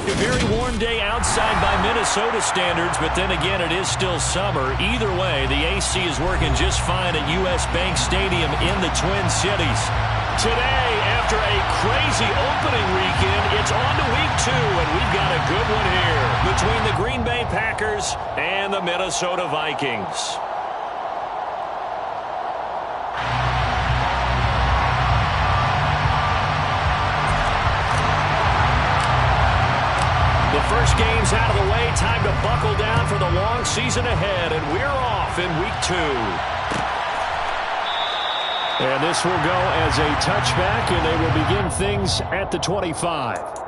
A very warm day outside by Minnesota standards, but then again, it is still summer. Either way, the AC is working just fine at U.S. Bank Stadium in the Twin Cities. Today, after a crazy opening weekend, it's on to week 2, and we've got a good one here between the Green Bay Packers and the Minnesota Vikings. The first game's out of the way. Time to buckle down for the long season ahead, and we're off in week 2. And this will go as a touchback, and they will begin things at the 25.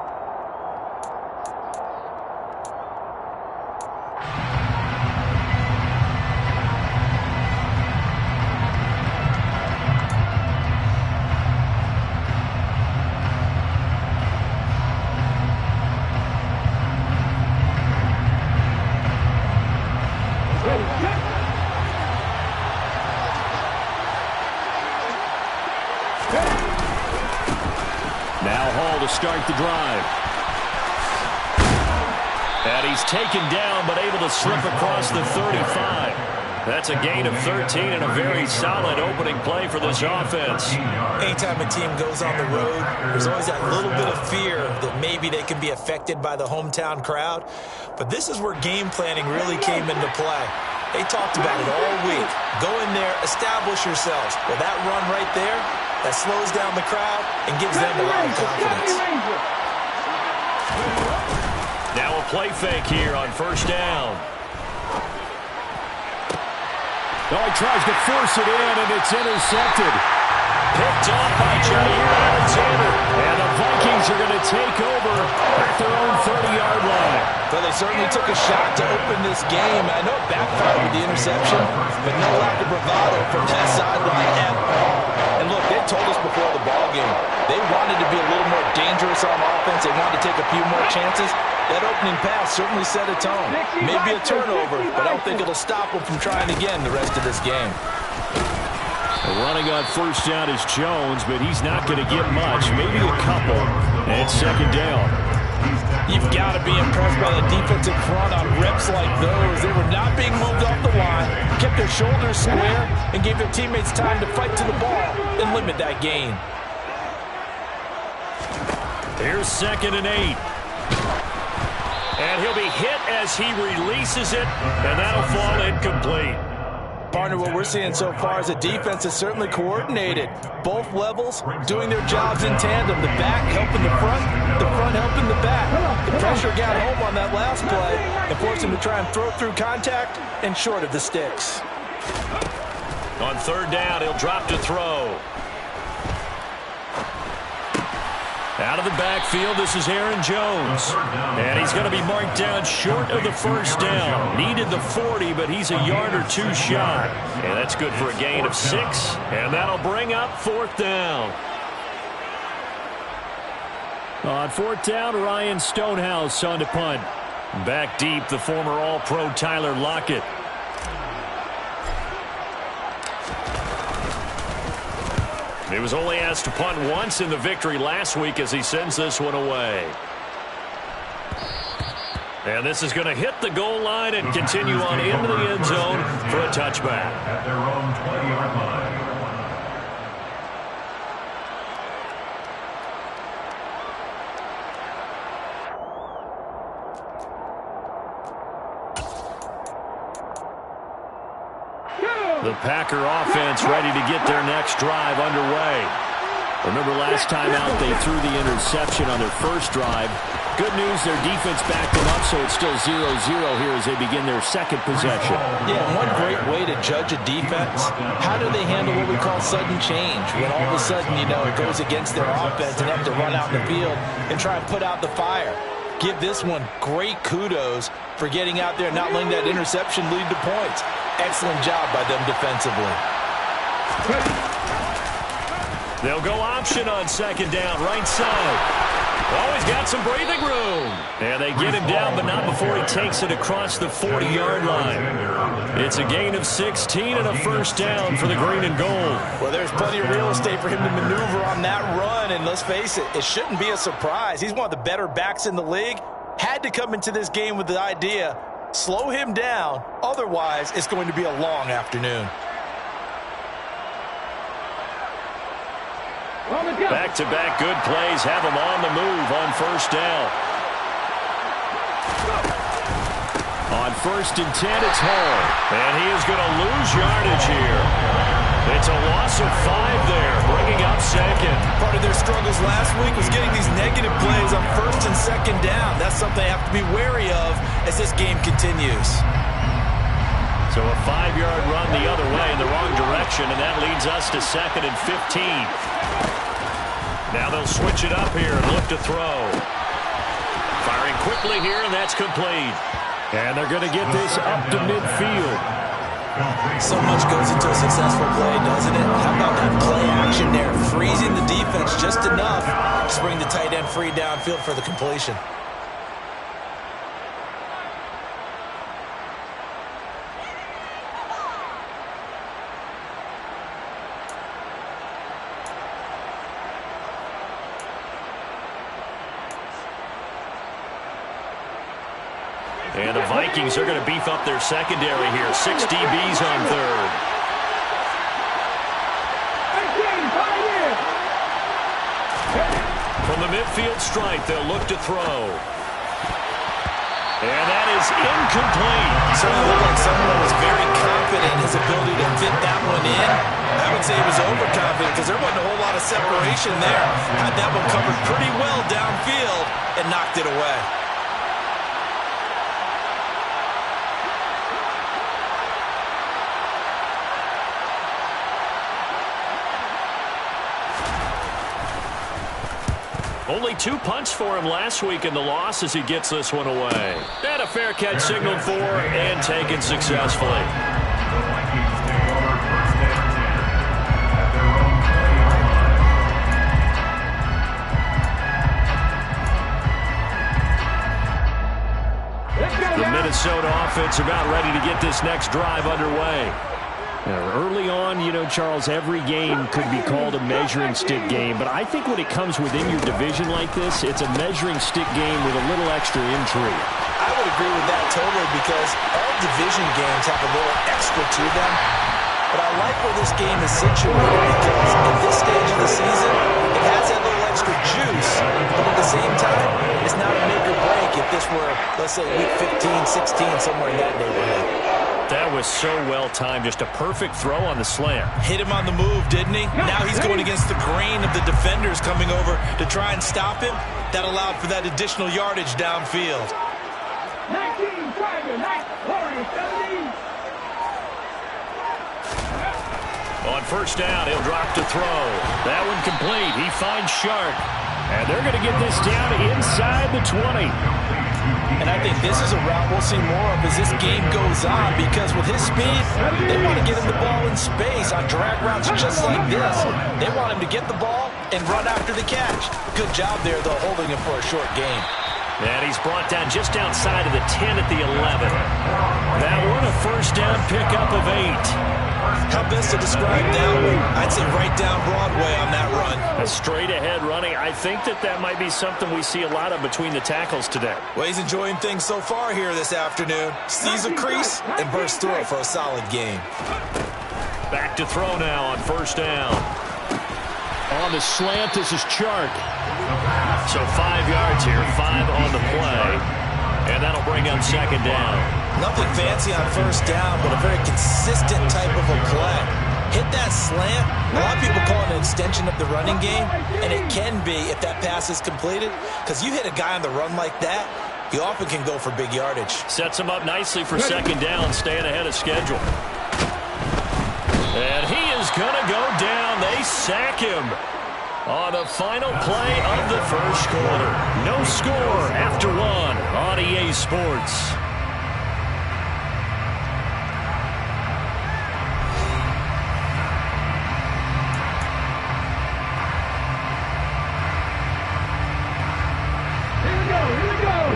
Now Hall to start the drive. And he's taken down, but able to slip across the 35. That's a gain of 13 and a very solid opening play for this offense. Anytime a team goes on the road, there's always that little bit of fear that maybe they can be affected by the hometown crowd. But this is where game planning really came into play. They talked about it all week. Go in there, establish yourselves. Well, that run right there, that slows down the crowd and gives them a lot of confidence. Now a play fake here on first down. Oh, he tries to force it in, and it's intercepted. Picked off by Jair Alexander. And the Vikings are going to take over at their own 30-yard line. Well, they certainly took a shot to open this game. I know it backfired with the interception, but no lack of bravado from that sideline at all. And look, they told us before the ball game, they wanted to be a little more dangerous on offense. They wanted to take a few more chances. That opening pass certainly set a tone. Maybe a turnover, but I don't think it'll stop them from trying again the rest of this game. Running on first down is Jones, but he's not going to get much, maybe a couple. And second down. You've got to be impressed by the defensive front on reps like those. They were not being moved off the line, kept their shoulders square, and gave their teammates time to fight to the ball and limit that gain. Here's 2nd and 8. And he'll be hit as he releases it, and that'll fall incomplete. Partner, what we're seeing so far is the defense is certainly coordinated. Both levels doing their jobs in tandem. The back helping the front helping the back. The pressure got home on that last play and forced him to try and throw through contact and short of the sticks. On third down, he'll drop to throw. Out of the backfield, this is Aaron Jones. And he's going to be marked down short of the first down. Needed the 40, but he's a yard or 2 shy. And that's good for a gain of 6. And that'll bring up 4th down. On 4th down, Ryan Stonehouse on to punt. Back deep, the former All-Pro Tyler Lockett. He was only asked to punt once in the victory last week as he sends this one away. And this is going to hit the goal line and continue on into the end zone for a touchback. At their own 20-yard line. The Packer offense ready to get their next drive underway. Remember last time out they threw the interception on their first drive. Good news, their defense backed them up, so it's still 0-0 here as they begin their second possession. Yeah, and one great way to judge a defense, how do they handle what we call sudden change? When all of a sudden, you know, it goes against their offense and they have to run out in the field and try and put out the fire. Give this one great kudos for getting out there and not letting that interception lead to points. Excellent job by them defensively. They'll go option on second down, right side. Always got some breathing room. And they get him down, but not before he takes it across the 40-yard line. It's a gain of 16 and a first down for the green and gold. Well, there's plenty of real estate for him to maneuver on that run. And let's face it, it shouldn't be a surprise. He's one of the better backs in the league. to come into this game with the idea, slow him down, otherwise it's going to be a long afternoon. Back-to-back good plays have him on the move on first down. On 1st and 10, it's Hall. And he is going to lose yardage here. It's a loss of 5 there, bringing up second. Part of their struggles last week was getting these negative plays on 1st and 2nd down. That's something they have to be wary of as this game continues. So a 5-yard run the other way in the wrong direction, and that leads us to 2nd and 15. Now they'll switch it up here and look to throw. Firing quickly here, and that's complete. And they're going to get this up to midfield. So much goes into a successful play, doesn't it? How about that play action there? Freezing the defense just enough to bring the tight end free downfield for the completion. And the Vikings are going to beef up their secondary here. 6 DBs on 3rd. From the midfield stripe, they'll look to throw. And that is incomplete. Certainly looked like someone was very confident in his ability to fit that one in. I would say he was overconfident because there wasn't a whole lot of separation there. Had that one covered pretty well downfield and knocked it away. Only 2 punts for him last week in the loss as he gets this one away. And a fair catch signaled for and taken successfully. The Vikings take over 1st and 10 at their own 20-yard line. The Minnesota offense about ready to get this next drive underway. Early on, you know, Charles, every game could be called a measuring stick game, but I think when it comes within your division like this, it's a measuring stick game with a little extra intrigue. I would agree with that totally because all division games have a little extra to them. But I like where this game is situated because at this stage of the season, it has that little extra juice, but at the same time, it's not a make or break if this were, let's say, week 15, 16, somewhere in that neighborhood. That was so well timed. Just a perfect throw on the slant. Hit him on the move, didn't he? Now he's going against the grain of the defenders coming over to try and stop him. That allowed for that additional yardage downfield. 19, Tiger, 17. On first down, he'll drop to throw. That one complete. He finds Sharp. And they're going to get this down inside the 20. And I think this is a route we'll see more of as this game goes on because with his speed, they want to get him the ball in space on drag routes just like this. They want him to get the ball and run after the catch. Good job there, though, holding him for a short gain. And he's brought down just outside of the 10 at the 11. That one a first down pickup of 8. How best to describe that one? I'd say right down Broadway on that run. A straight ahead running. I think that might be something we see a lot of between the tackles today. Well, he's enjoying things so far here this afternoon. Sees a crease and bursts through it for a solid game. Back to throw now on first down. On the slant, this is Chark. So 5 yards here, 5 on the play. And that'll bring up second down. Nothing fancy on first down, but a very consistent type of a play. Hit that slant. A lot of people call it an extension of the running game, and it can be if that pass is completed, because you hit a guy on the run like that, you often can go for big yardage. Sets him up nicely for second down, staying ahead of schedule. And he is going to go down. They sack him on the final play of the first quarter. No score after 1 on EA Sports.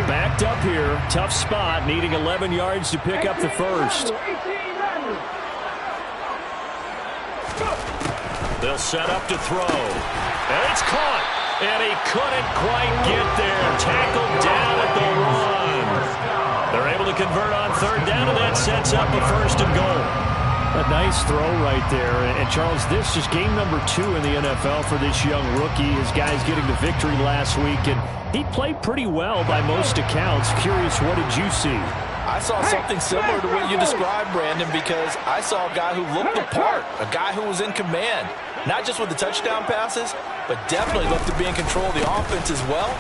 Backed up here. Tough spot, needing 11 yards to pick up the first. They'll set up to throw. And it's caught. And he couldn't quite get there. Tackled down at the 1. convert on third down, and that sets up a first and goal. A nice throw right there. And, Charles, this is game number 2 in the NFL for this young rookie. His guys getting the victory last week, and he played pretty well by most accounts. Curious, what did you see? I saw something similar to what you described, Brandon, because I saw a guy who looked the part, a guy who was in command, not just with the touchdown passes, but definitely looked to be in control of the offense as well.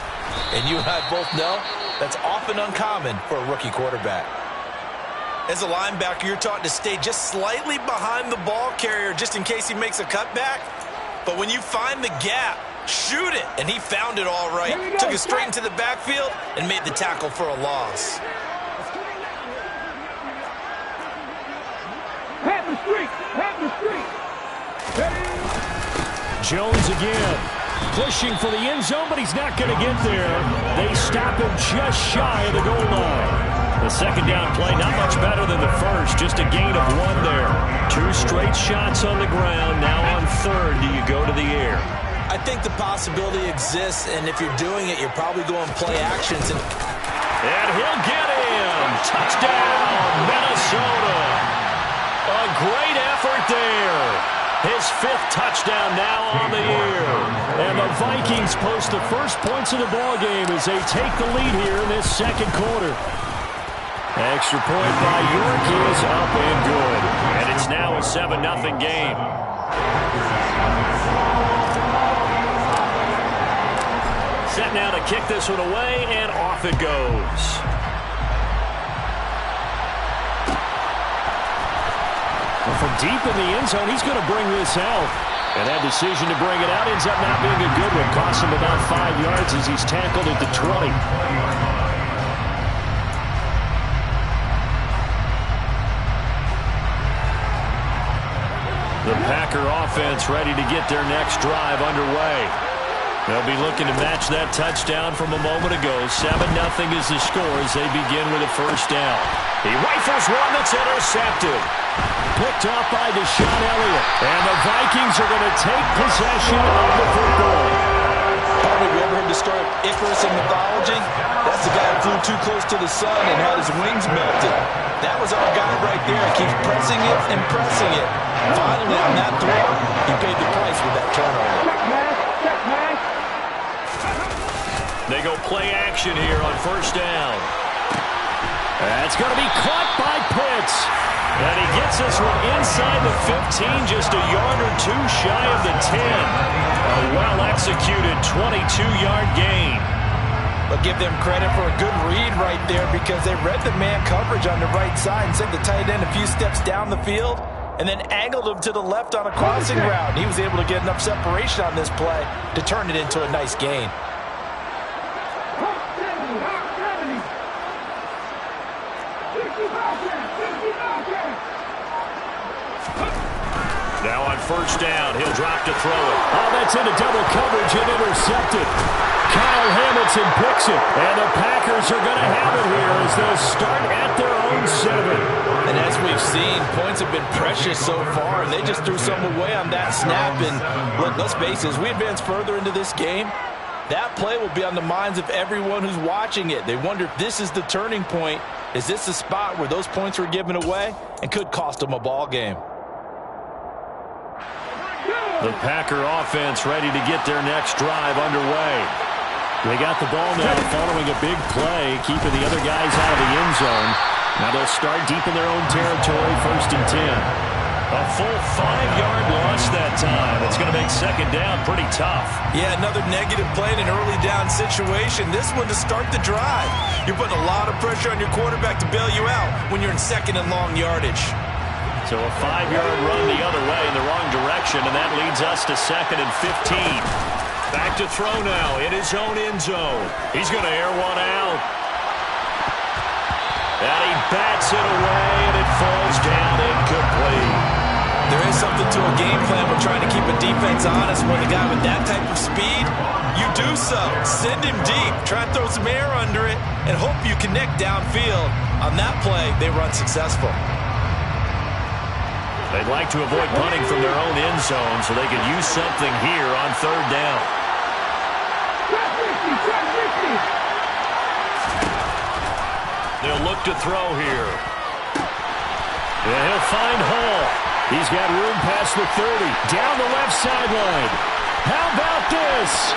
And you and I both know that's often uncommon for a rookie quarterback. As a linebacker, you're taught to stay just slightly behind the ball carrier just in case he makes a cutback. But when you find the gap, shoot it. And he found it all right. Took it straight into the backfield and made the tackle for a loss. Have the streak. Have the streak. Jones again. Pushing for the end zone, but he's not going to get there. They stop him just shy of the goal line. The second down play, not much better than the first. Just a gain of 1 there. 2 straight shots on the ground. Now on third, do you go to the air? I think the possibility exists, and if you're doing it, you're probably going play actions. And he'll get him. Touchdown, Minnesota. A great effort there. His 5th touchdown now on the year. And the Vikings post the first points of the ballgame as they take the lead here in this second quarter. Extra point by York is up and good. And it's now a 7-0 game. Set now to kick this one away, and off it goes. From deep in the end zone, he's going to bring this out. And that decision to bring it out ends up not being a good one. Costs him about 5 yards as he's tackled at the 20. The Packer offense ready to get their next drive underway. They'll be looking to match that touchdown from a moment ago. 7-0 is the score as they begin with a first down. He rifles one that's intercepted. Picked off by Deshaun Elliott. And the Vikings are going to take possession of the football. Have you ever heard the story of Icarus in mythology? That's the guy who flew too close to the sun and had his wings melted. That was our guy right there. He keeps pressing it and pressing it. Finally, on that throw, he paid the price with that turnover. They go play action here on first down. That's going to be caught by Pitts. And he gets this one inside the 15, just a yard or 2 shy of the 10. A well-executed 22-yard gain. But give them credit for a good read right there because they read the man coverage on the right side and sent the tight end a few steps down the field and then angled him to the left on a crossing route. He was able to get enough separation on this play to turn it into a nice gain. Now on first down, he'll drop to throw it. Oh, that's into double coverage and intercepted. Kyle Hamilton picks it, and the Packers are going to have it here as they'll start at their own 7. And as we've seen, points have been precious so far, and they just threw some away on that snap. And look, let's face it, as we advance further into this game, that play will be on the minds of everyone who's watching it. They wonder if this is the turning point. Is this the spot where those points were given away and could cost them a ball game? The Packer offense ready to get their next drive underway. They got the ball now following a big play, keeping the other guys out of the end zone. Now they'll start deep in their own territory, 1st and 10. A full 5-yard loss that time. It's going to make second down pretty tough. Yeah, another negative play in an early down situation. This one to start the drive. You're putting a lot of pressure on your quarterback to bail you out when you're in second and long yardage. So a 5-yard run the other way in the wrong direction, and that leads us to 2nd and 15. Back to throw now in his own end zone. He's going to air one out. And he bats it away, and it falls down incomplete. There is something to a game plan when trying to keep a defense honest. When the guy with that type of speed, you do so. Send him deep. Try and throw some air under it and hope you connect downfield. On that play, they were unsuccessful. They'd like to avoid punting from their own end zone so they could use something here on third down. They'll look to throw here. And he'll find Hall. He's got room past the 30. Down the left sideline. How about this?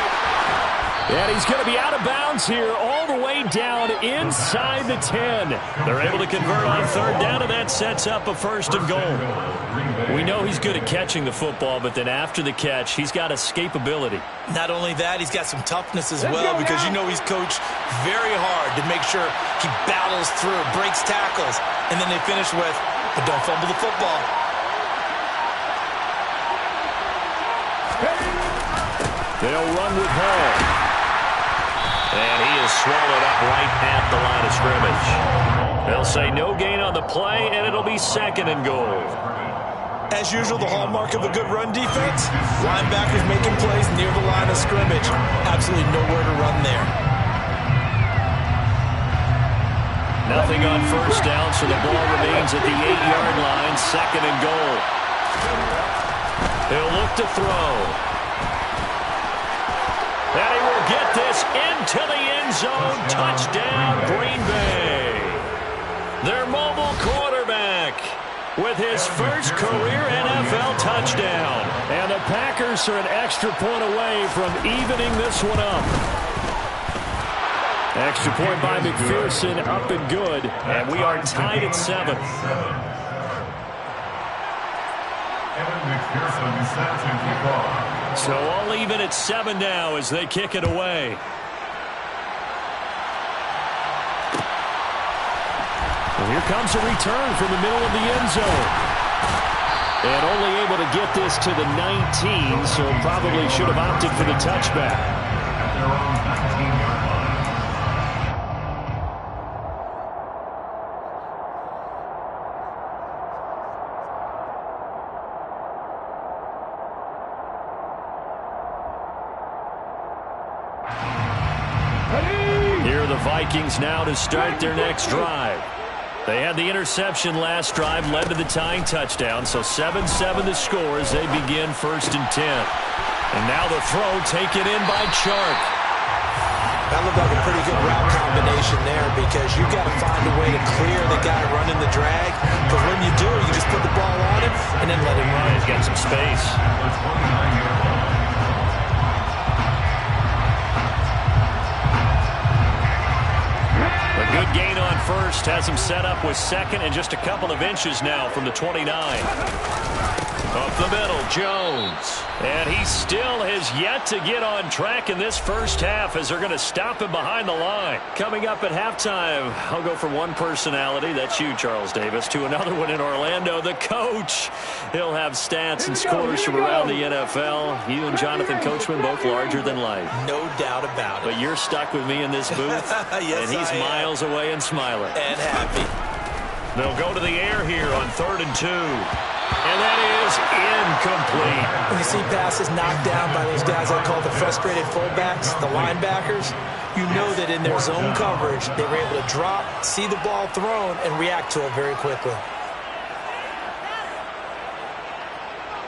And he's going to be out of bounds here all the way down inside the 10. They're able to convert on third down, and that sets up a first and goal. We know he's good at catching the football, but then after the catch, he's got escapability. Not only that, he's got some toughness as well, because you know he's coached very hard to make sure he battles through, breaks tackles, and then they finish with, but don't fumble the football. They'll run with Hall. And he is swallowed up right at the line of scrimmage. They'll say no gain on the play, and it'll be second and goal. As usual, the hallmark of a good run defense, linebackers making plays near the line of scrimmage. Absolutely nowhere to run there. Nothing on first down, so the ball remains at the 8-yard line, second and goal. He'll look to throw. And he will get this into the end zone. Touchdown, Green Bay. Their mobile quarterback with his first career NFL touchdown. And the Packers are an extra point away from evening this one up. Extra point by McPherson, up and good. And we are tied at 7. So all even at 7 now as they kick it away. Well, here comes a return from the middle of the end zone. And only able to get this to the 19, so probably should have opted for the touchback. Vikings now to start their next drive. They had the interception last drive, led to the tying touchdown, so 7-7 the score as they begin first and 10. And now the throw taken in by Chark. That looked like a pretty good route combination there, because you got to find a way to clear the guy running the drag, because when you do, you just put the ball on him and then let him run. He's got some space. Good gain on first, has him set up with second and just a couple of inches now from the 29. Up the middle, Jones. And he still has yet to get on track in this first half as they're going to stop him behind the line. Coming up at halftime, I'll go from one personality, that's you, Charles Davis, to another one in Orlando, the coach. He'll have stats and scores from around the NFL. You and Jonathan Coachman both larger than life. No doubt about it. But you're stuck with me in this booth, yes, and he's miles away and smiling. And happy. They'll go to the air here on 3rd and 2. And that is incomplete. When you see passes knocked down by those guys I call the frustrated fullbacks, the linebackers, you know that in their zone coverage, they were able to drop, see the ball thrown, and react to it very quickly.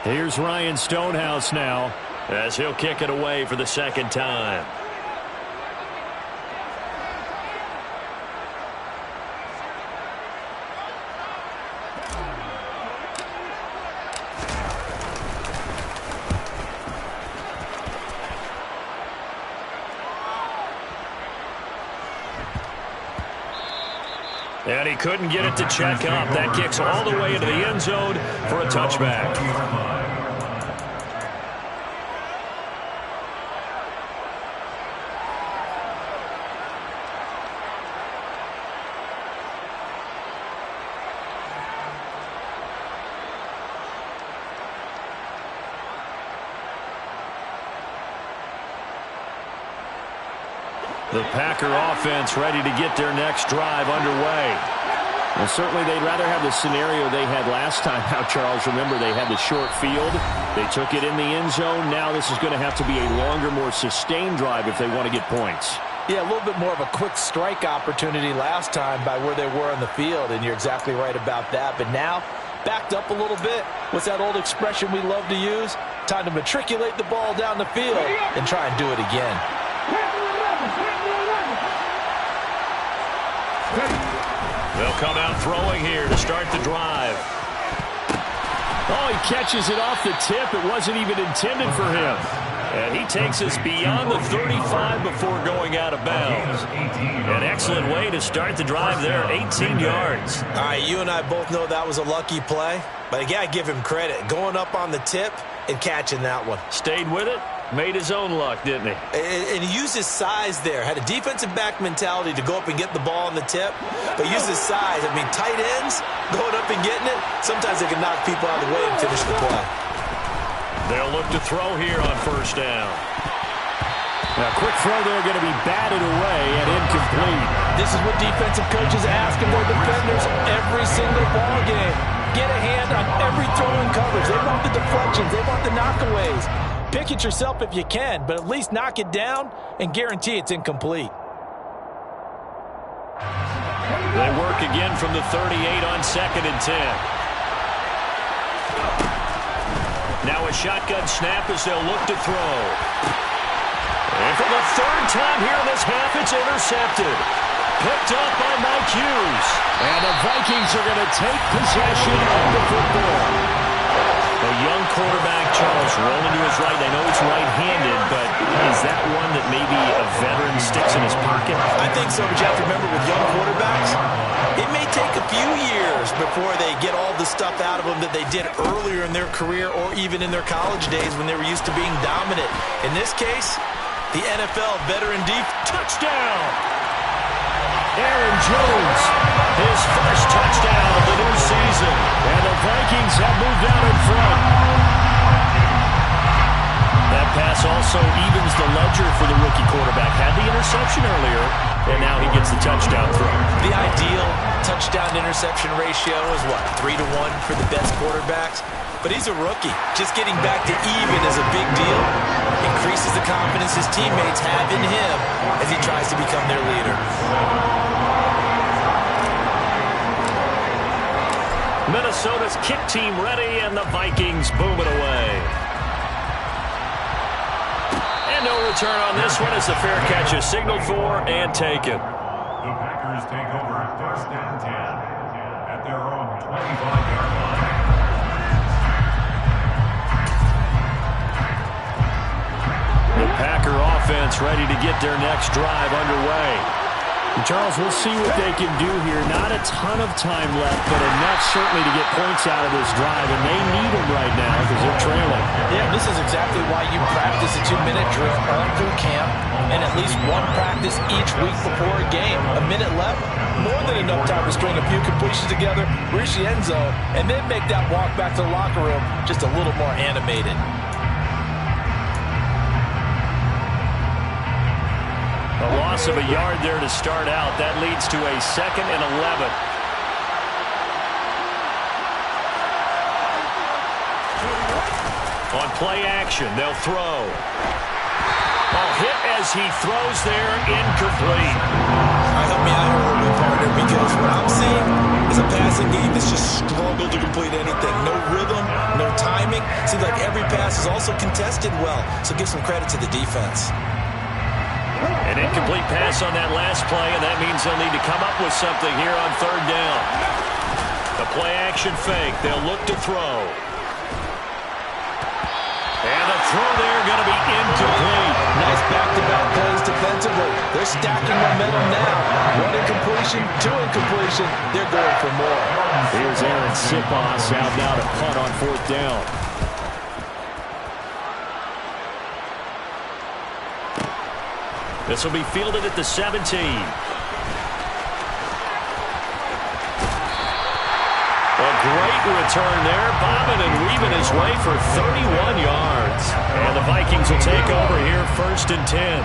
Here's Ryan Stonehouse now as he'll kick it away for the second time. And he couldn't get it to check up. That kicks all the way into the end zone for a touchback. The Packer offense ready to get their next drive underway. Well, certainly they'd rather have the scenario they had last time out, Charles. Remember, they had the short field. They took it in the end zone. Now this is going to have to be a longer, more sustained drive if they want to get points. Yeah, a little bit more of a quick strike opportunity last time by where they were on the field, and you're exactly right about that. But now, backed up a little bit. What's that old expression we love to use? Time to matriculate the ball down the field and try and do it again. Ready. They'll come out throwing here to start the drive. Oh, he catches it off the tip. It wasn't even intended for him. And he takes us beyond the 35 before going out of bounds. An excellent way to start the drive there, 18 yards. All right, you and I both know that was a lucky play, but I got to give him credit. Going up on the tip and catching that one. Stayed with it, made his own luck, didn't he? And he used his size there. Had a defensive back mentality to go up and get the ball on the tip, but used his size. I mean, tight ends going up and getting it, sometimes they can knock people out of the way and finish the play. They'll look to throw here on first down. Now, quick throw there, going to be batted away and incomplete. This is what defensive coaches ask of their defenders every single ball game. Get a hand on every throw in coverage. They want the deflections. They want the knockaways. Pick it yourself if you can, but at least knock it down and guarantee it's incomplete. They work again from the 38 on 2nd and 10. Now a shotgun snap as they'll look to throw. And for the 3rd time here in this half, it's intercepted. Picked up by Mike Hughes. And the Vikings are going to take possession of the football. A young quarterback, Charles, rolling to his right. I know it's right-handed, but is that one that maybe a veteran sticks in his pocket? I think so, but you have to remember with young quarterbacks, it may take a few years before they get all the stuff out of them that they did earlier in their career or even in their college days when they were used to being dominant. In this case, the NFL veteran deep touchdown. Aaron Jones, his first touchdown of the new season. And the Vikings have moved out in front. That pass also evens the ledger for the rookie quarterback. Had the interception earlier, and now he gets the touchdown throw. The ideal touchdown-interception ratio is what, 3-1 for the best quarterbacks? But he's a rookie. Just getting back to even is a big deal. Increases the confidence his teammates have in him as he tries to become their leader. Minnesota's kick team ready, and the Vikings boom it away. And no return on this one as the fair catch is signaled for and taken. The Packers take over 1st and 10 at their own 25-yard line. The Packer offense ready to get their next drive underway. And Charles, we'll see what they can do here. Not a ton of time left, but enough certainly to get points out of this drive, and they need them right now because they're trailing. Yeah, this is exactly why you practice a 2-minute drill all through camp and at least one practice each week before a game. A minute left, more than enough time to string a few completions together, reach the end zone, and then make that walk back to the locker room just a little more animated. A loss of a yard there to start out. That leads to a 2nd and 11. On play action, they'll throw. Ball hit as he throws there, incomplete. Help me out here a little bit, partner, because what I'm seeing is a passing game that's just struggled to complete anything. No rhythm, no timing. Seems like every pass is also contested well, so give some credit to the defense. An incomplete pass on that last play, and that means they'll need to come up with something here on 3rd down. The play action fake. They'll look to throw. And the throw there going to be incomplete. Nice back-to-back plays defensively. They're stacking momentum now. 1 incompletion, 2 incompletion. They're going for more. Here's Aaron Sipos out now to punt on 4th down. This will be fielded at the 17. A great return there, bobbing and weaving his way for 31 yards. And the Vikings will take over here 1st and 10.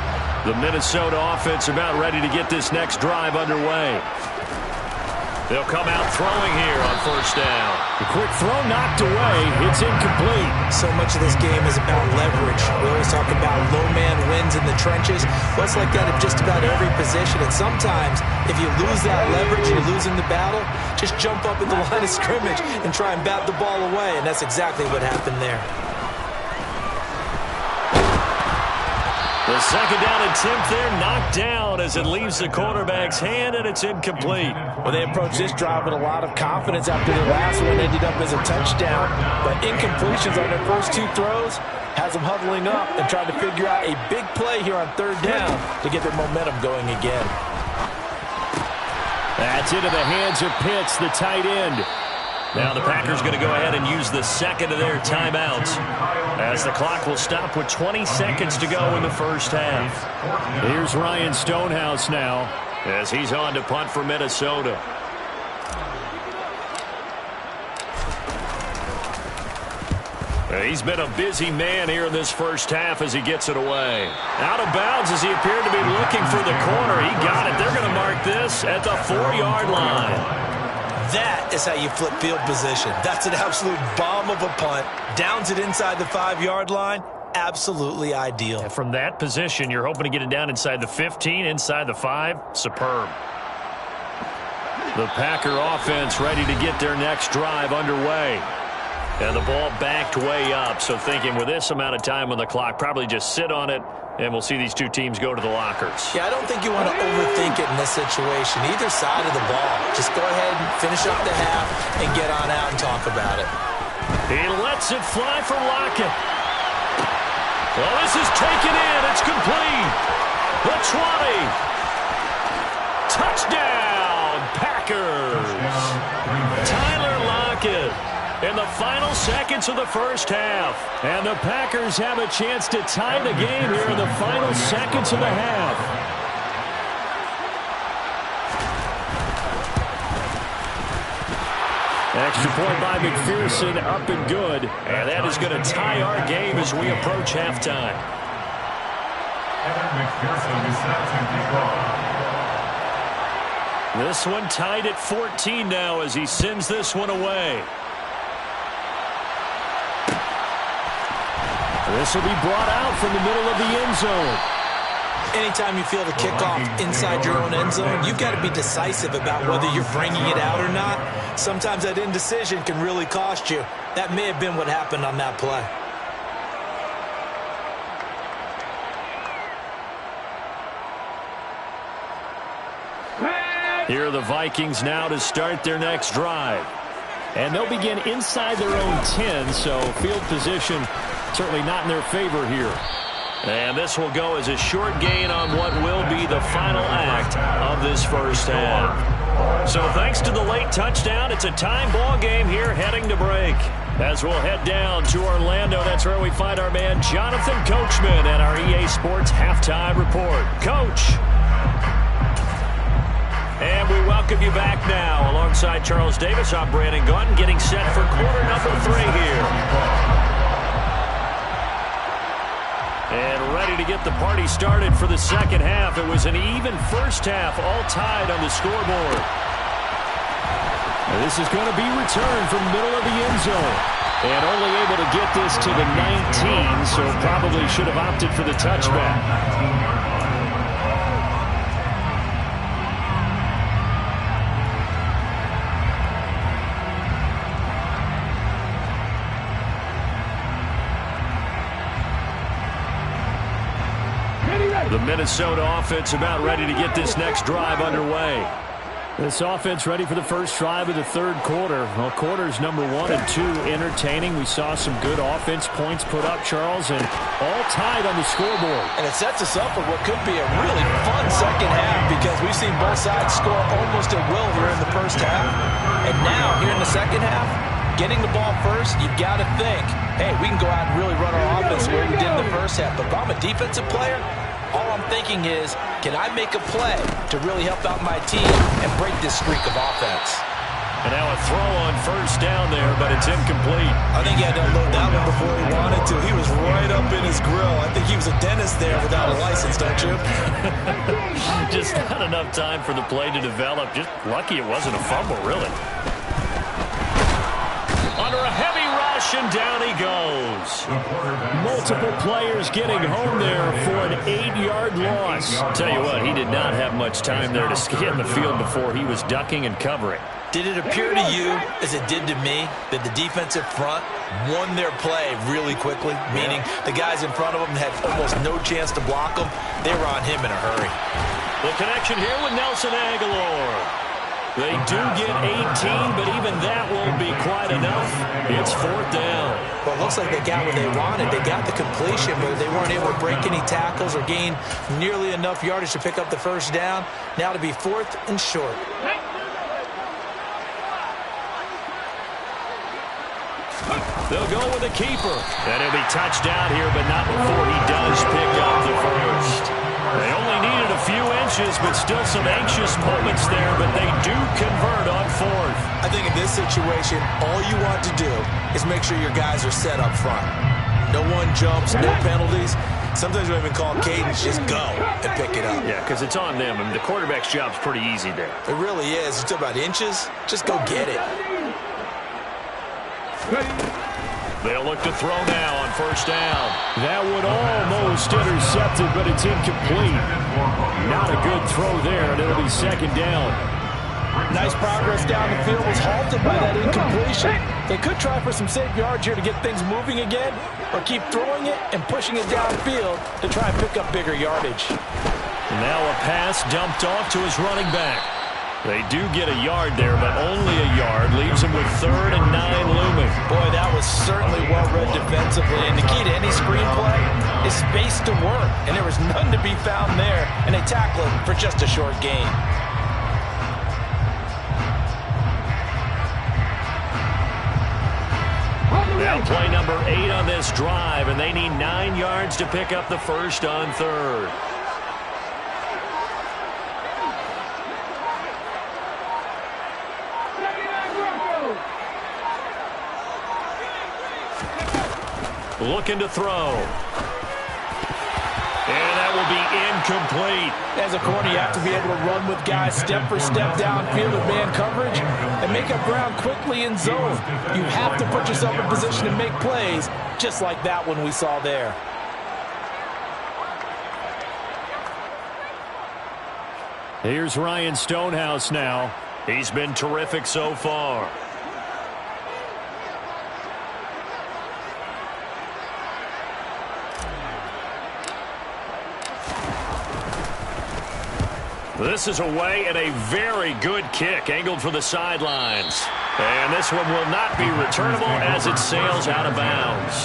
The Minnesota offense about ready to get this next drive underway. They'll come out throwing here on 1st down. The quick throw knocked away. It's incomplete. So much of this game is about leverage. We always talk about low man wins in the trenches. Well, it's like that at just about every position. And sometimes, if you lose that leverage, you're losing the battle, just jump up at the line of scrimmage and try and bat the ball away. And that's exactly what happened there. The second down attempt there knocked down as it leaves the quarterback's hand, and it's incomplete. Well, they approached this drive with a lot of confidence after their last one ended up as a touchdown. But incompletions on their first two throws has them huddling up and trying to figure out a big play here on third down to get their momentum going again. That's into the hands of Pitts, the tight end. Now the Packers going to go ahead and use the second of their timeouts as the clock will stop with 20 seconds to go in the first half. Here's Ryan Stonehouse now as he's on to punt for Minnesota. He's been a busy man here in this first half as he gets it away. Out of bounds as he appeared to be looking for the corner. He got it. They're going to mark this at the 4-yard line. That is how you flip field position. That's an absolute bomb of a punt. Downs it inside the 5-yard line. Absolutely ideal. And from that position, you're hoping to get it down inside the 15, inside the 5. Superb. The Packer offense ready to get their next drive underway. And the ball backed way up, so thinking with this amount of time on the clock, probably just sit on it, and we'll see these two teams go to the lockers. Yeah, I don't think you want to overthink it in this situation. Either side of the ball. Just go ahead and finish up the half and get on out and talk about it. He lets it fly for Lockett. Well, this is taken in. It's complete. The 20. Touchdown, Packers. Tyler Lockett. In the final seconds of the first half. And the Packers have a chance to tie the game here in the final seconds of the half. Extra point by McPherson, up and good. And that is going to tie our game as we approach halftime. This one tied at 14 now as he sends this one away. This will be brought out from the middle of the end zone. Anytime you feel the kickoff inside your own end zone, you've got to be decisive about whether you're bringing it out or not. Sometimes that indecision can really cost you. That may have been what happened on that play. Here are the Vikings now to start their next drive. And they'll begin inside their own 10, so field position certainly not in their favor here. And this will go as a short gain on what will be the final act of this first half. So thanks to the late touchdown, it's a time ball game here heading to break. As we'll head down to Orlando, that's where we find our man Jonathan Coachman at our EA Sports Halftime Report. Coach. And we welcome you back now. Alongside Charles Davis, I'm Brandon Gunn, getting set for quarter number 3 here. And ready to get the party started for the second half. It was an even first half, all tied on the scoreboard. And this is going to be returned from the middle of the end zone. And only able to get this to the 19, so probably should have opted for the touchback. The Minnesota offense about ready to get this next drive underway. This offense ready for the first drive of the third quarter. Well, quarters number 1 and 2 entertaining. We saw some good offense points put up, Charles, and all tied on the scoreboard. And it sets us up for what could be a really fun second half because we've seen both sides score almost at will here in the first half. And now, here in the second half, getting the ball first, you've got to think, hey, we can go out and really run our offense the way we did in the first half. But if I'm a defensive player, all I'm thinking is, can I make a play to really help out my team and break this streak of offense? And now a throw on first down there, but it's incomplete. I think he had to unload that one before he wanted to. He was right up in his grill. I think he was a dentist there without a license, don't you? Just not enough time for the play to develop. Just lucky it wasn't a fumble, really. Under a heavy rush, connection. Down he goes. Multiple players getting home there for an 8-yard loss. Tell you what, he did not have much time there to scan the field before he was ducking and covering. Did it appear to you, as it did to me, that the defensive front won their play really quickly? Meaning the guys in front of them had almost no chance to block them. They were on him in a hurry. The connection here with Nelson Aguilar. They do get 18, but even that won't be quite enough. It's 4th down. Well, it looks like they got what they wanted. They got the completion, but they weren't able to break any tackles or gain nearly enough yardage to pick up the first down. Now to be 4th and short. They'll go with a keeper. And he'll be touched down here, but not before he does pick up the first. They only needed a few inches, but still some anxious moments there, but they do convert on 4th. I think in this situation, all you want to do is make sure your guys are set up front. No one jumps, no penalties. Sometimes we even call cadence, just go and pick it up. Yeah, because it's on them. I mean, the quarterback's job's pretty easy there. It really is. It's about inches. Just go get it. They'll look to throw now on 1st down. That one almost intercepted, but it's incomplete. Not a good throw there, and it'll be 2nd down. Nice progress down the field was halted by that incompletion. They could try for some safe yards here to get things moving again, or keep throwing it and pushing it downfield to try and pick up bigger yardage. Now a pass dumped off to his running back. They do get a yard there, but only a yard. Leaves him with 3rd and 9 looming. Boy, that was certainly well-read defensively. And the key to any screenplay is space to work. And there was none to be found there. And they tackle him for just a short gain. Now play number 8 on this drive, and they need 9 yards to pick up the first on 3rd. Looking to throw. And that will be incomplete. As a corner, you have to be able to run with guys step for step downfield with man coverage and make up ground quickly in zone. You have to put yourself in position to make plays, just like that one we saw there. Here's Ryan Stonehouse now. He's been terrific so far. This is away and a very good kick angled for the sidelines. And this one will not be returnable as it sails out of bounds.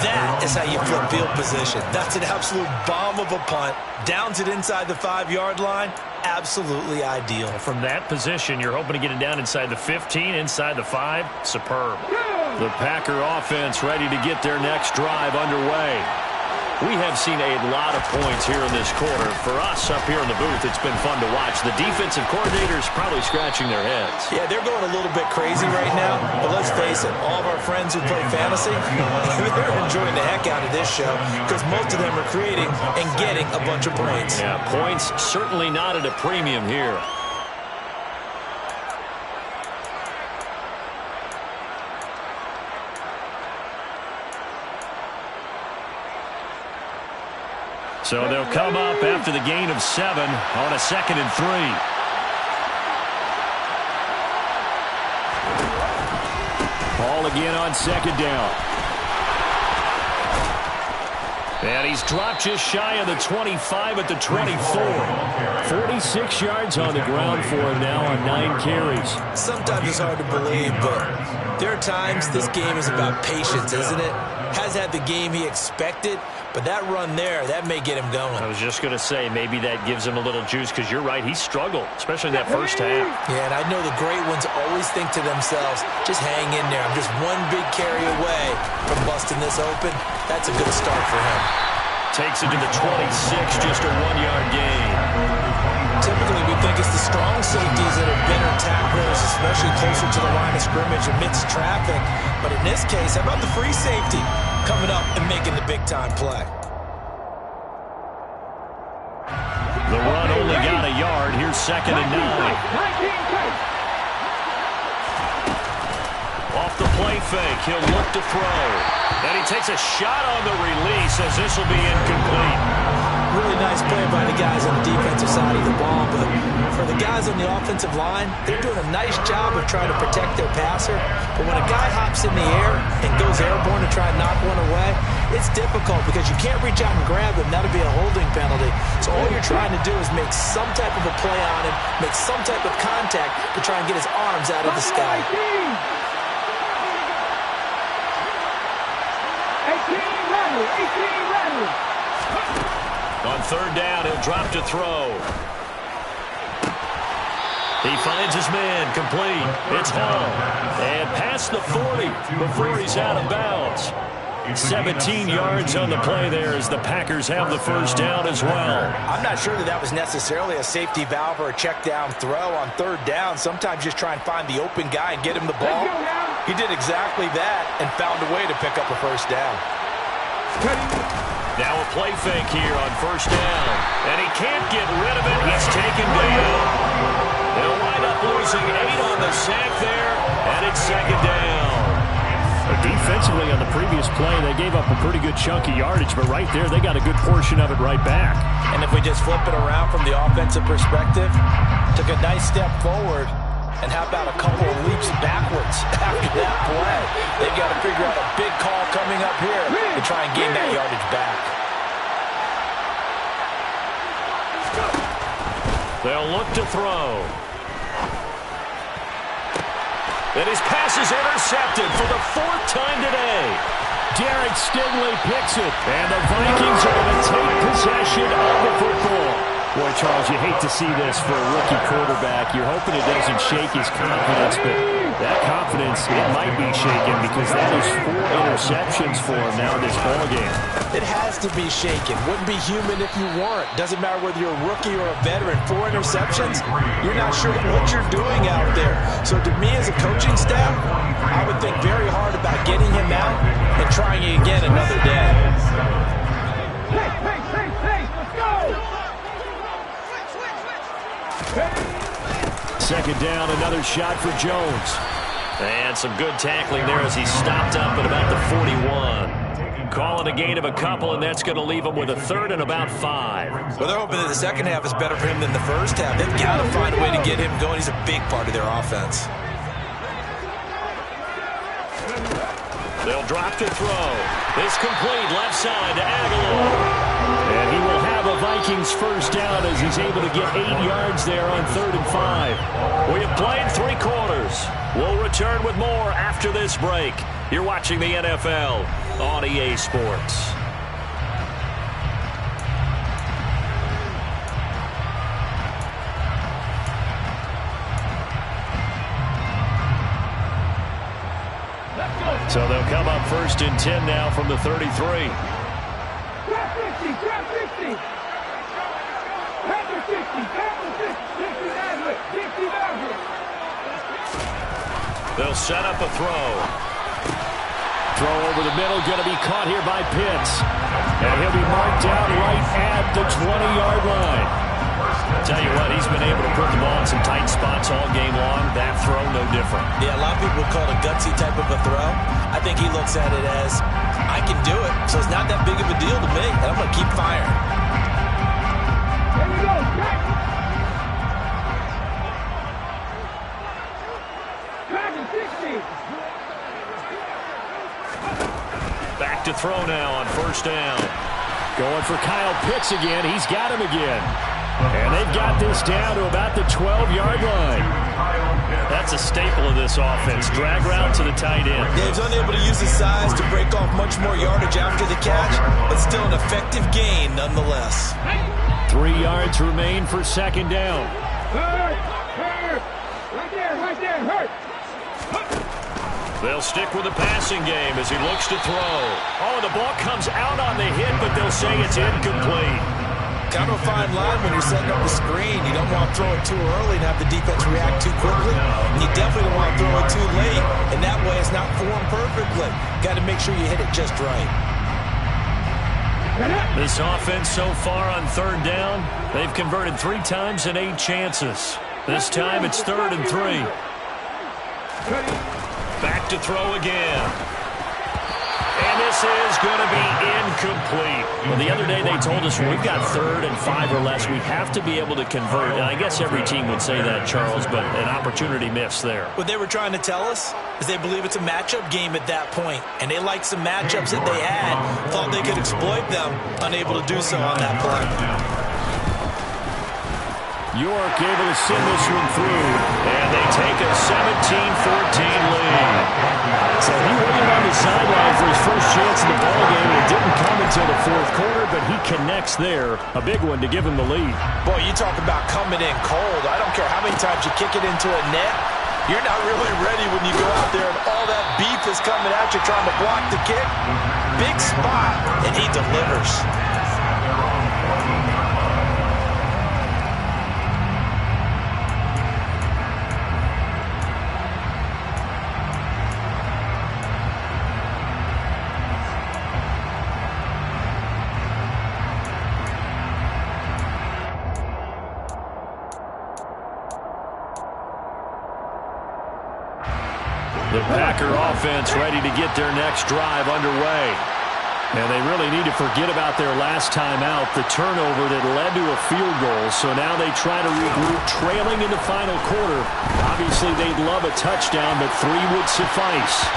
That is how you flip field position. That's an absolute bomb of a punt. Downs it inside the 5-yard line. Absolutely ideal. From that position, you're hoping to get it down inside the 15, inside the 5. Superb. The Packer offense ready to get their next drive underway. We have seen a lot of points here in this quarter. For us up here in the booth, it's been fun to watch. The defensive coordinators probably scratching their heads. Yeah, they're going a little bit crazy right now. But let's face it, all of our friends who play fantasy, they're enjoying the heck out of this show because most of them are creating and getting a bunch of points. Yeah, points certainly not at a premium here. So they'll come up after the gain of 7 on a 2nd and 3. Ball again on 2nd down. And he's dropped just shy of the 25 at the 24. 46 yards on the ground for him now on 9 carries. Sometimes it's hard to believe, but there are times this game is about patience, isn't it? Has had the game he expected, but that run there, that may get him going. I was just going to say, maybe that gives him a little juice because you're right, he struggled, especially in that first half. Yeah, and I know the great ones always think to themselves, just hang in there. I'm just one big carry away from busting this open. That's a good start for him. Takes it to the 26, just a 1-yard gain. Typically, we think it's the strong safeties that are better tacklers, especially closer to the line of scrimmage amidst traffic. But in this case, how about the free safety coming up and making the big-time play? The run only got a yard. Here's 2nd and 9. Off the play fake. He'll look to throw. And he takes a shot on the release as this will be incomplete. Really nice play by the guys on the defensive side of the ball, but for the guys on the offensive line, they're doing a nice job of trying to protect their passer. But when a guy hops in the air and goes airborne to try and knock one away, it's difficult because you can't reach out and grab him. That'll be a holding penalty. So all you're trying to do is make some type of a play on him, make some type of contact to try and get his arms out of the sky. 18 rattlers. On third down, he'll drop to throw. He finds his man, complete. It's Hall. And past the 40 before he's out of bounds. 17 yards on the play there as the Packers have the first down as well. I'm not sure that was necessarily a safety valve or a check down throw on third down. Sometimes just try and find the open guy and get him the ball. He did exactly that and found a way to pick up a first down. Now a play fake here on first down. And he can't get rid of it. He's taken down. They'll wind up losing 8 on the sack there, and it's second down. Defensively on the previous play, they gave up a pretty good chunk of yardage, but right there, they got a good portion of it right back. And if we just flip it around from the offensive perspective, took a nice step forward, and how about a couple of leaps backwards after that play? They've got to figure out a big call coming up here to try and gain that yardage back. They'll look to throw. And his pass is intercepted for the 4th time today. Derek Stingley picks it, and the Vikings are going to take possession of the football. Boy, Charles, you hate to see this for a rookie quarterback. You're hoping it doesn't shake his confidence, but that confidence, it might be shaken because that is 4 interceptions for him now in this ballgame. It has to be shaken. Wouldn't be human if you weren't. Doesn't matter whether you're a rookie or a veteran. 4 interceptions, you're not sure what you're doing out there. So to me as a coaching staff, I would think very hard about getting him out and trying it again another day. Hey, let's go! Second down, another shot for Jones. And some good tackling there as he stopped up at about the 41. Calling a gain of a couple, and that's going to leave him with a 3rd and about 5. Well, they're hoping that the second half is better for him than the first half. They've got to find a way to get him going. He's a big part of their offense. They'll drop to throw. It's complete left side to Aguilar. And he will have a Vikings first down as he's able to get 8 yards there on 3rd and 5. We have played 3 quarters. We'll return with more after this break. You're watching the NFL on EA Sports. So they'll come up 1st and 10 now from the 33. Drop 50, drop 50. Packer 50, Packer 50, 50. They'll set up a throw. Throw over the middle, going to be caught here by Pitts. And he'll be marked down right at the 20-yard line. I'll tell you what, he's been able to put the ball in some tight spots all game long. That throw, no different. Yeah, a lot of people would call it a gutsy type of a throw. I think he looks at it as, I can do it, so it's not that big of a deal to me, and I'm going to keep firing. Here we go, Jack. Packer 60. Back to throw now on first down. Going for Kyle Pitts again. He's got him again. And they've got this down to about the 12-yard line. That's a staple of this offense. Drag route to the tight end. Yeah, he's unable to use his size to break off much more yardage after the catch, but still an effective gain nonetheless. 3 yards remain for second down. Hurt. Right there, hurt. They'll stick with the passing game as he looks to throw. Oh, the ball comes out on the hit, but they'll say it's incomplete. Kind of a fine line when you're setting up the screen. You don't want to throw it too early and have the defense react too quickly. And you definitely don't want to throw it too late, and that way it's not formed perfectly. Got to make sure you hit it just right. This offense so far on third down, they've converted 3 times in 8 chances. This time it's 3rd and 3. Back to throw again. And this is going to be incomplete. Well, the other day they told us when we've got 3rd and 5 or less, we have to be able to convert. And I guess every team would say that, Charles, but an opportunity missed there. What they were trying to tell us is they believe it's a matchup game at that point, and they liked some matchups that they had, thought they could exploit them, unable to do so on that play. York able to send this one through, and they take a 17-14 lead. So he waited on the sideline for his first chance in the ballgame, and it didn't come until the 4th quarter, but he connects there. A big one to give him the lead. Boy, you talk about coming in cold. I don't care how many times you kick it into a net. You're not really ready when you go out there and all that beef is coming at you trying to block the kick. Big spot, and he delivers. The Packer offense ready to get their next drive underway. And they really need to forget about their last time out, the turnover that led to a field goal. So now they try to regroup, trailing in the final quarter. Obviously, they'd love a touchdown, but 3 would suffice.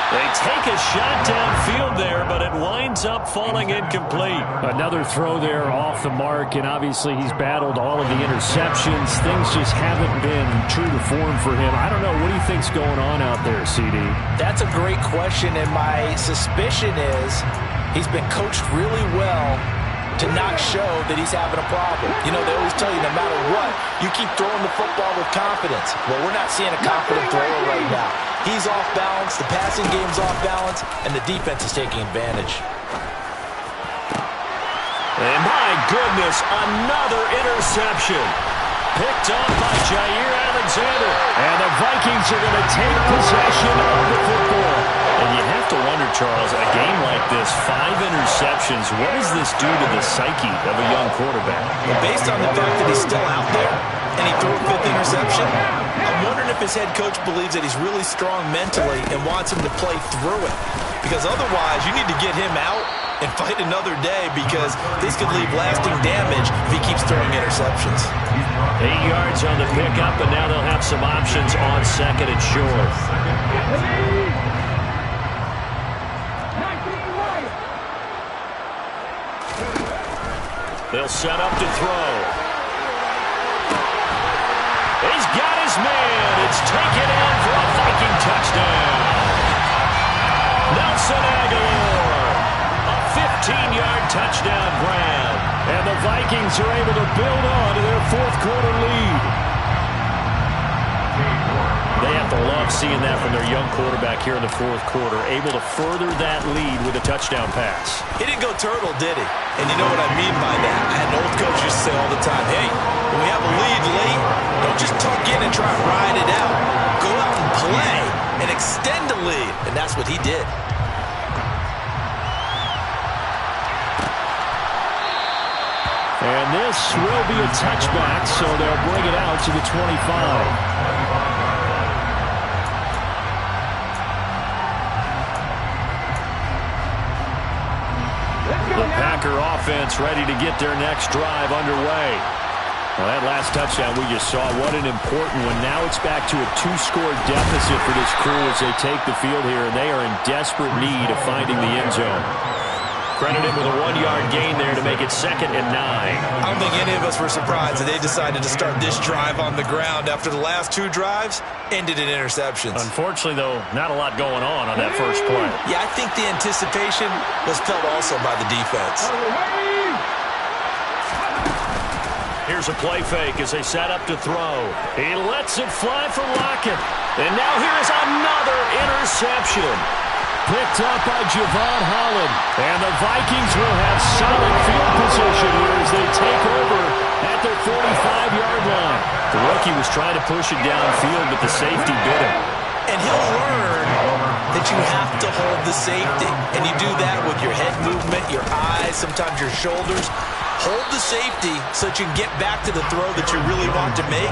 They take a shot downfield there, but it winds up falling incomplete. Another throw there off the mark, and obviously he's battled all of the interceptions. Things just haven't been true to form for him. I don't know. What do you think's going on out there, CD? That's a great question, and my suspicion is he's been coached really well to not show that he's having a problem. You know, they always tell you no matter what, you keep throwing the football with confidence. Well, we're not seeing a confident thrower right now. He's off balance, the passing game's off balance, and the defense is taking advantage. And my goodness, another interception. Picked off by Jair Alexander. And the Vikings are going to take possession of the football. And you have to wonder, Charles, a game like this, 5 interceptions, what does this do to the psyche of a young quarterback? Well, based on the fact that he's still out there and he threw a 5th interception, I'm wondering if his head coach believes that he's really strong mentally and wants him to play through it. Because otherwise, you need to get him out and fight another day, because this could leave lasting damage if he keeps throwing interceptions. 8 yards on the pickup, and now they'll have some options on 2nd and short. They'll set up to throw. He's got his man. It's taken in for a Viking touchdown. Nelson Aguilar. A 15-yard touchdown grab. And the Vikings are able to build on to their 4th quarter lead. They have to love seeing that from their young quarterback here in the 4th quarter, able to further that lead with a touchdown pass. He didn't go turtle, did he? And you know what I mean by that? I had an old coach used to say all the time, hey, when we have a lead late, don't just tuck in and try to ride it out. Go out and play and extend the lead. And that's what he did. And this will be a touchback, so they'll bring it out to the 25. The Packer offense ready to get their next drive underway. Well, that last touchdown we just saw, what an important one. Now it's back to a 2-score deficit for this crew as they take the field here, and they are in desperate need of finding the end zone. Credited with a 1-yard gain there to make it 2nd and 9. I don't think any of us were surprised that they decided to start this drive on the ground after the last 2 drives ended in interceptions. Unfortunately, though, not a lot going on that first play. Yeah, I think the anticipation was felt also by the defense. Here's a play fake as they set up to throw. He lets it fly for Lockett. And now here is another interception. Picked up by Javon Holland. And the Vikings will have solid field position here as they take over at their 45-yard line. The rookie was trying to push it downfield, but the safety bit him. And he'll learn that you have to hold the safety. And you do that with your head movement, your eyes, sometimes your shoulders. Hold the safety so that you can get back to the throw that you really want to make.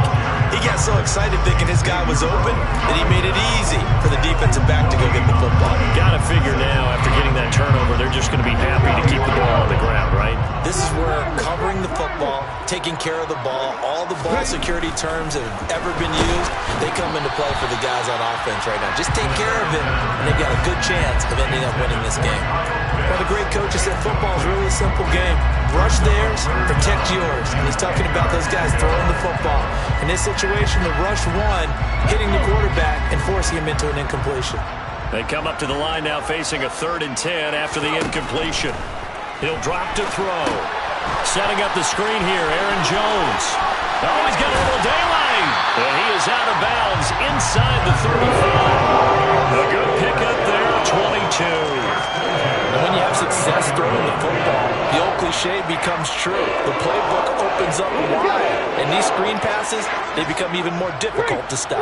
He got so excited thinking his guy was open that he made it easy for the defensive back to go get the football. Got to figure now, after getting that turnover, they're just going to be happy to keep the ball on the ground, right? This is where covering the football, taking care of the ball, all the ball security terms that have ever been used, they come into play for the guys on offense right now. Just take care of it, and they've got a good chance of ending up winning this game. One of the great coaches said football is really a simple game. Rush theirs, protect yours. And he's talking about those guys throwing the football. In this situation, the rush one, hitting the quarterback and forcing him into an incompletion. They come up to the line now facing a 3rd and 10 after the incompletion. He'll drop to throw. Setting up the screen here, Aaron Jones. Oh, he's got a little daylight. And he is out of bounds inside the 35. A good pickup there, 22. And when you have success throwing the football, the old cliche becomes true. The playbook opens up wide. And these screen passes, they become even more difficult to stop.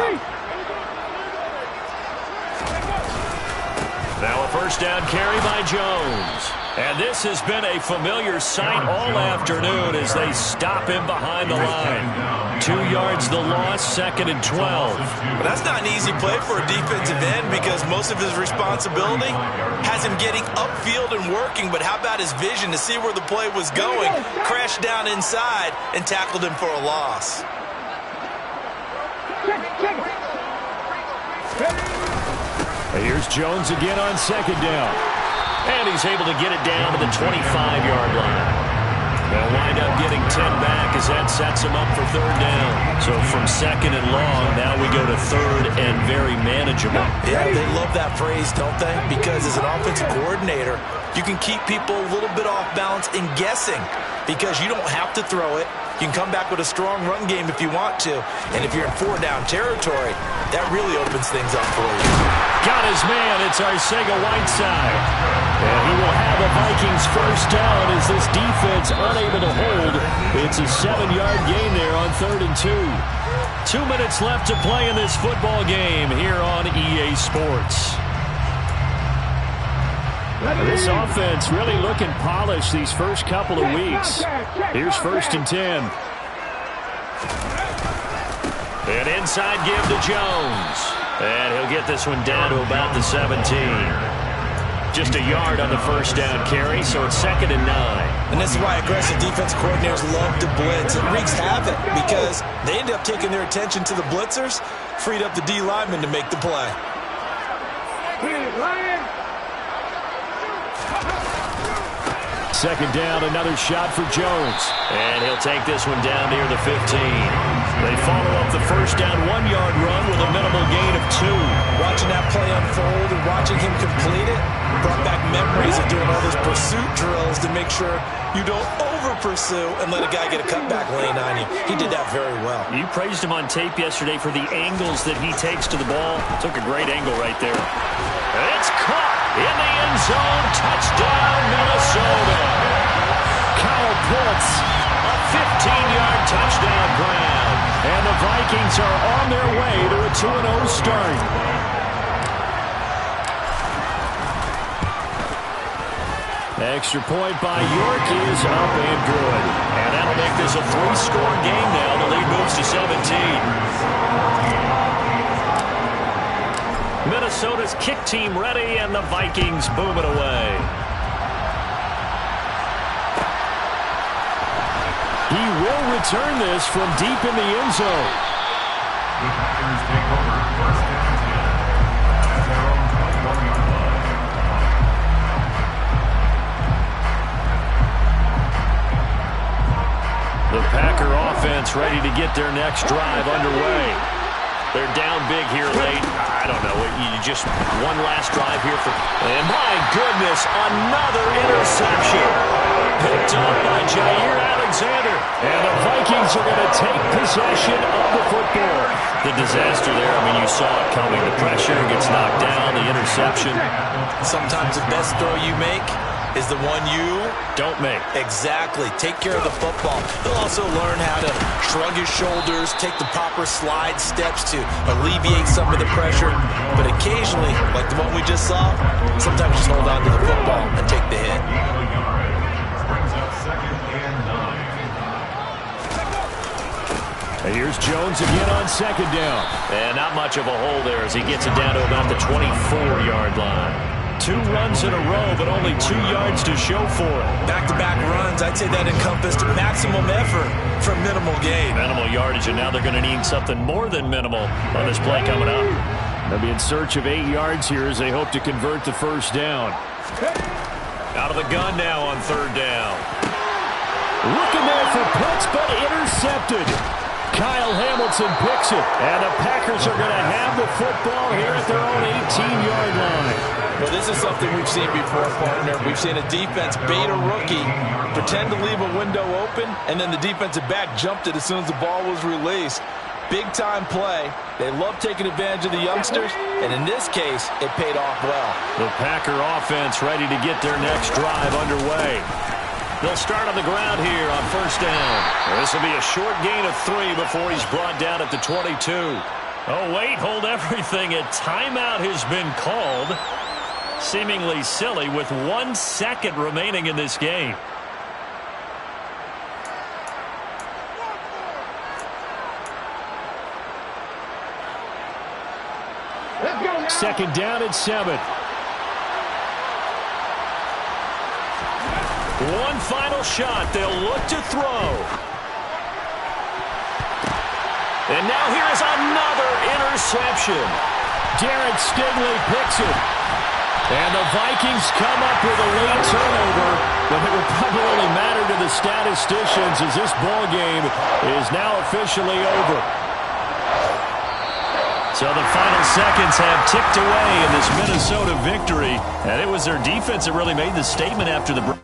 Now a 1st down carry by Jones. And this has been a familiar sight all afternoon as they stop him behind the line. 2 yards the loss, 2nd and 12. But that's not an easy play for a defensive end because most of his responsibility has him getting upfield and working. But how about his vision to see where the play was going, crashed down inside, and tackled him for a loss. Here's Jones again on 2nd down. And he's able to get it down to the 25-yard line. They'll wind up getting 10 back as that sets him up for 3rd down. So from 2nd and long, now we go to 3rd and very manageable. Yeah, they love that phrase, don't they? Because as an offensive coordinator, you can keep people a little bit off balance in guessing because you don't have to throw it. You can come back with a strong run game if you want to. And if you're in 4-down territory, that really opens things up for you. Got his man. It's Arcega-Whiteside. And he will have a Vikings 1st down as this defense unable to hold. It's a 7-yard gain there on 3rd and 2. 2 minutes left to play in this football game here on EA Sports. This offense really looking polished these first couple of weeks. Here's 1st and 10. An inside give to Jones. And he'll get this one down to about the 17. Just a yard on the 1st down carry, so it's 2nd and 9. And this is why aggressive defensive coordinators love to blitz. It wreaks havoc because they end up taking their attention to the blitzers, freed up the D lineman to make the play. Second down, another shot for Jones. And he'll take this one down near the 15. They follow up the 1st down 1-yard run with a minimal gain of 2. Watching that play unfold and watching him complete it brought back memories of doing all those pursuit drills to make sure you don't over-pursue and let a guy get a cutback lane on you. He did that very well. You praised him on tape yesterday for the angles that he takes to the ball. Took a great angle right there. And it's caught in the end zone. Touchdown, Minnesota. Kyle Pitts, a 15-yard touchdown grab. And the Vikings are on their way to a 2-0 start. Extra point by York is up and good. And that'll make this a 3-score game now. The lead moves to 17. Minnesota's kick team ready, and the Vikings boom it away. He will return this from deep in the end zone. The Packers take over 1st and 10 at their own 21-yard line. The Packer offense ready to get their next drive underway. They're down big here late. I don't know. You just one last drive here for... And my goodness, another interception. Picked up by Jair Alexander. And the Vikings are going to take possession of the football. The disaster there, I mean, you saw it coming. The pressure gets knocked down, the interception. Sometimes the best throw you make is the one you don't make. Exactly. Take care of the football. He'll also learn how to shrug his shoulders, take the proper slide steps to alleviate some of the pressure. But occasionally, like the one we just saw, sometimes just hold on to the football and take the hit. Brings up 2nd and 9. And here's Jones again on second down. And not much of a hole there as he gets it down to about the 24-yard line. 2 runs in a row, but only 2 yards to show for it. Back-to-back runs, I'd say that encompassed maximum effort for minimal gain. Minimal yardage, and now they're going to need something more than minimal on this play coming up. They'll be in search of 8 yards here as they hope to convert the first down. Out of the gun now on 3rd down. Looking there for Pitts, but intercepted. Kyle Hamilton picks it, and the Packers are going to have the football here at their own 18-yard line. Well, this is something we've seen before, partner. We've seen a defense bait a rookie, pretend to leave a window open, and then the defensive back jumped it as soon as the ball was released. Big-time play. They love taking advantage of the youngsters, and in this case, it paid off well. The Packer offense ready to get their next drive underway. They'll start on the ground here on 1st down. This will be a short gain of 3 before he's brought down at the 22. Oh, wait, hold everything. A timeout has been called. Seemingly silly with 1 second remaining in this game. Let's go now. 2nd down and 7. One final shot. They'll look to throw. And now here's another interception. Derek Stingley picks it. And the Vikings come up with a late turnover, but it will probably only matter to the statisticians as this ball game is now officially over. So the final seconds have ticked away in this Minnesota victory, and it was their defense that really made the statement after the break.